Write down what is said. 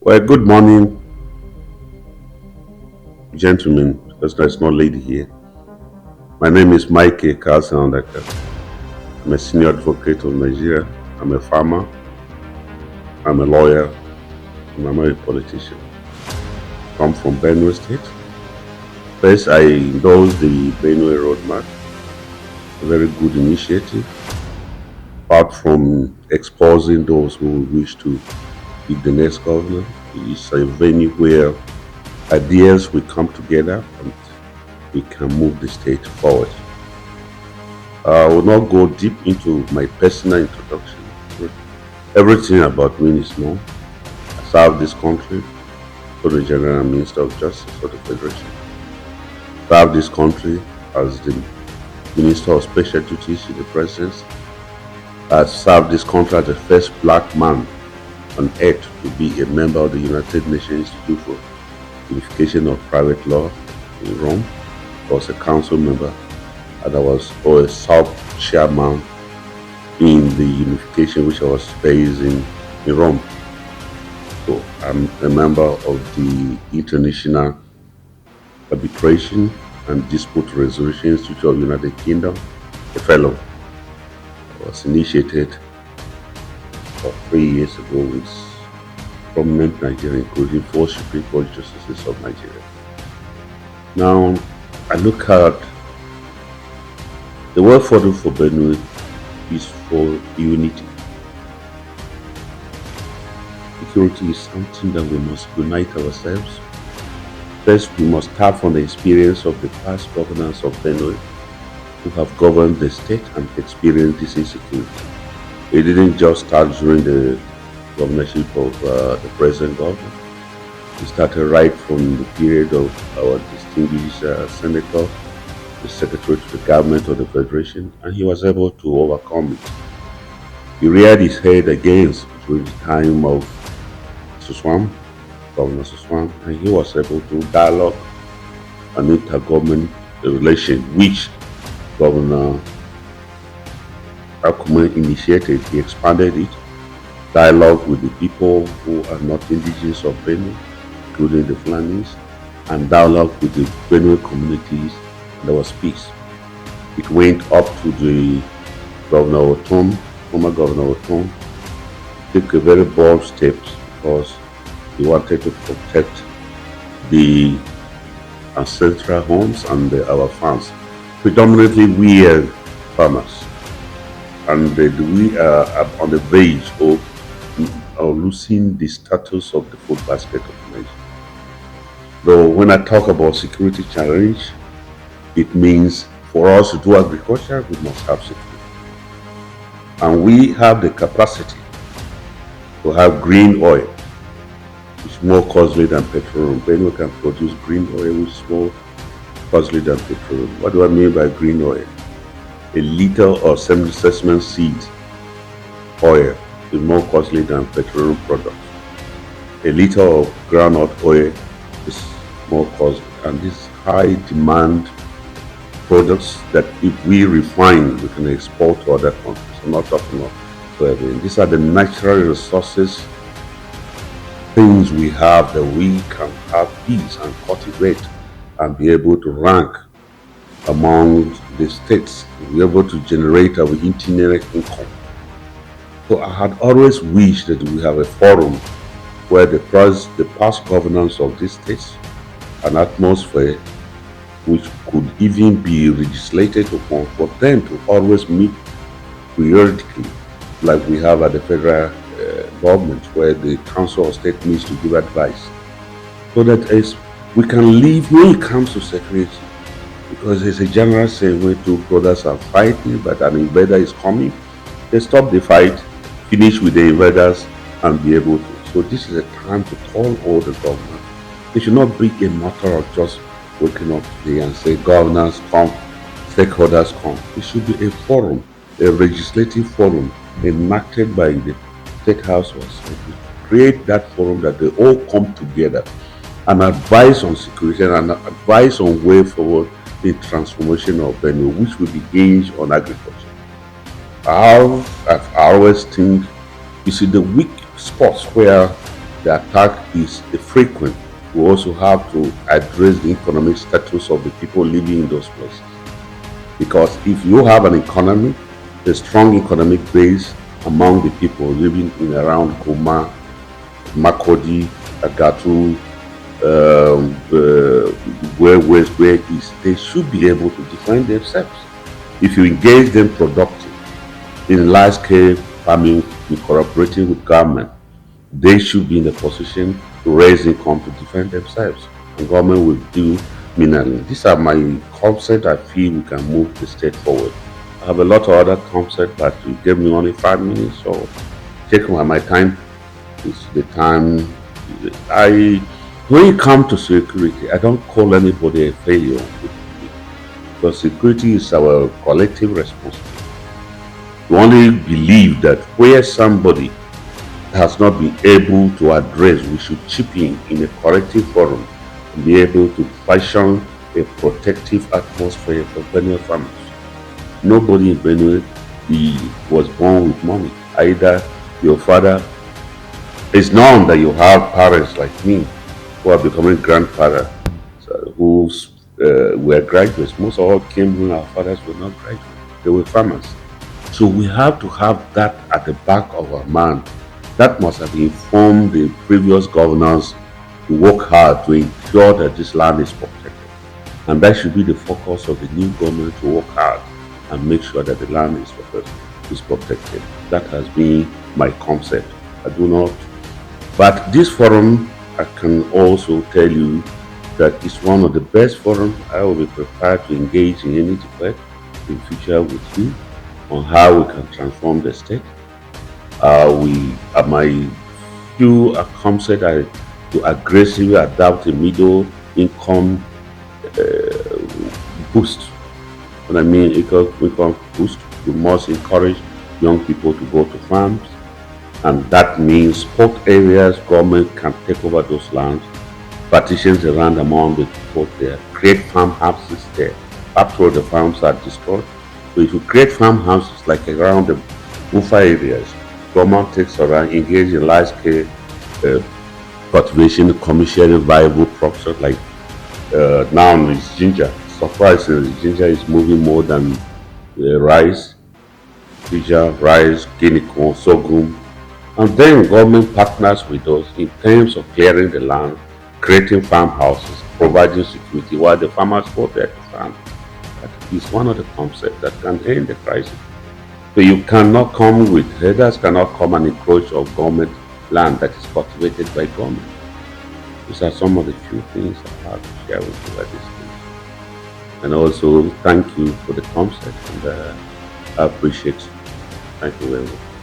Well, good morning, gentlemen, because there's no lady here. My name is Mike Kaase Aondoakaa. I'm a senior advocate of Nigeria. I'm a farmer, I'm a lawyer, and I'm a politician. I'm from Benue State. First, I endorse the Benue Roadmap, a very good initiative. Apart from exposing those who wish to be the next governor, it's a venue where ideas will come together and we can move the state forward. I will not go deep into my personal introduction. Everything about me is known. I serve this country for the General Minister of Justice for the Federation. I serve this country as the Minister of Special Duties in the Presidency. I served this country as the first black man on earth to be a member of the United Nations Institute for Unification of Private Law in Rome. I was a council member and I was a sub-chairman in the unification which I was based in Rome. So I'm a member of the International Arbitration and Dispute Resolution Institute of the United Kingdom, a fellow. I was initiated about 3 years ago with prominent Nigerians, including 4 Supreme Court justices of Nigeria. Now, I look at the way forward for Benue is for unity. Security is something that we must unite ourselves. First, we must tap on the experience of the past governors of Benue who have governed the state and experienced this insecurity. It didn't just start during the governorship of the present governor. It started right from the period of our distinguished senator, the secretary to the government of the federation, and he was able to overcome it. He reared his head against during the time of Governor Suswam, and he was able to dialogue an intergovernment relation which Governor Akume initiated. He expanded it, dialogue with the people who are not indigenous of Benue, including the Fulanis, and dialogue with the Benue communities. There was peace. It went up to the Governor Otom, former Governor Otom, took a very bold step because he wanted to protect the ancestral homes and our farms. Predominantly, we are farmers, and we are on the verge of losing the status of the food basket of the nation. Though when I talk about security challenge, it means for us to do agriculture, we must have security. And we have the capacity to have green oil, which is more costly than petroleum. Benue can produce green oil, which is more costly than petroleum. What do I mean by green oil? A liter of sesame seed oil is more costly than petroleum products. A liter of groundnut oil is more costly, and this high demand products that if we refine, we can export to other countries. I'm not talking about soybean. These are the natural resources, things we have that we can have peace and cultivate and be able to rank among the states, be able to generate our internal income. So I had always wished that we have a forum where the past governance of these states, an atmosphere which could even be legislated upon for them to always meet periodically, like we have at the federal government, where the Council of State needs to give advice, so that as we can live when it comes to security. Because there's a general saying when two brothers are fighting, but an invader is coming, they stop the fight, finish with the invaders, and be able to. So this is a time to call all the government. They should not be a matter of just waking up today and say governors come, stakeholders come. It should be a forum, a legislative forum enacted by the state house or assembly. Create that forum that they all come together and advise on security and advise on way forward the transformation of Benue, which will be hinged on agriculture. I always think, you see, the weak spots where the attack is frequent, we also have to address the economic status of the people living in those places. Because if you have an economy, a strong economic base among the people living in around Goma, Makodi, Agatu, where west, where east, they should be able to defend themselves. If you engage them productive in large-scale farming, in cooperating with government, they should be in a position to raise income to defend themselves, and government will do minimally. These are my concepts. I feel we can move the state forward. I have a lot of other concepts, but you gave me only 5 minutes, so take my time. It's the time. When you come to security, I don't call anybody a failure, because security is our collective responsibility. We only believe that where somebody has not been able to address, we should chip in a corrective forum and be able to fashion a protective atmosphere for Benue farmers. Nobody in Benue was born with money. Either your father, it's known that you have parents like me who are becoming grandfather, who were graduates. Most of all came when our fathers were not graduates. They were farmers. So we have to have that at the back of our mind. That must have informed the previous governors to work hard to ensure that this land is protected. And that should be the focus of the new government, to work hard and make sure that the land is protected. That has been my concept. I do not. But this forum, I can also tell you that it's one of the best forums. I will be prepared to engage in any debate in future with you on how we can transform the state. My few concept are to aggressively adopt a middle income boost. When I mean income boost, we must encourage young people to go to farms, and that means port areas. Government can take over those lands, partitions the land among the people there, create farmhouses there. After all, the farms are destroyed. So if you create farmhouses like around the buffer areas, government takes around, engage in large-scale cultivation, commercially viable crops like now it's ginger. Surprisingly, ginger is moving more than rice, ginger, rice, guinea corn, sorghum. And then government partners with us in terms of clearing the land, creating farmhouses, providing security while the farmers go there to farm. That is one of the concepts that can end the crisis. So you cannot come with headers, cannot come and encroach on government land that is cultivated by government. These are some of the few things I have to share with you at this stage. And also thank you for the concept, and I appreciate it. Thank you very much.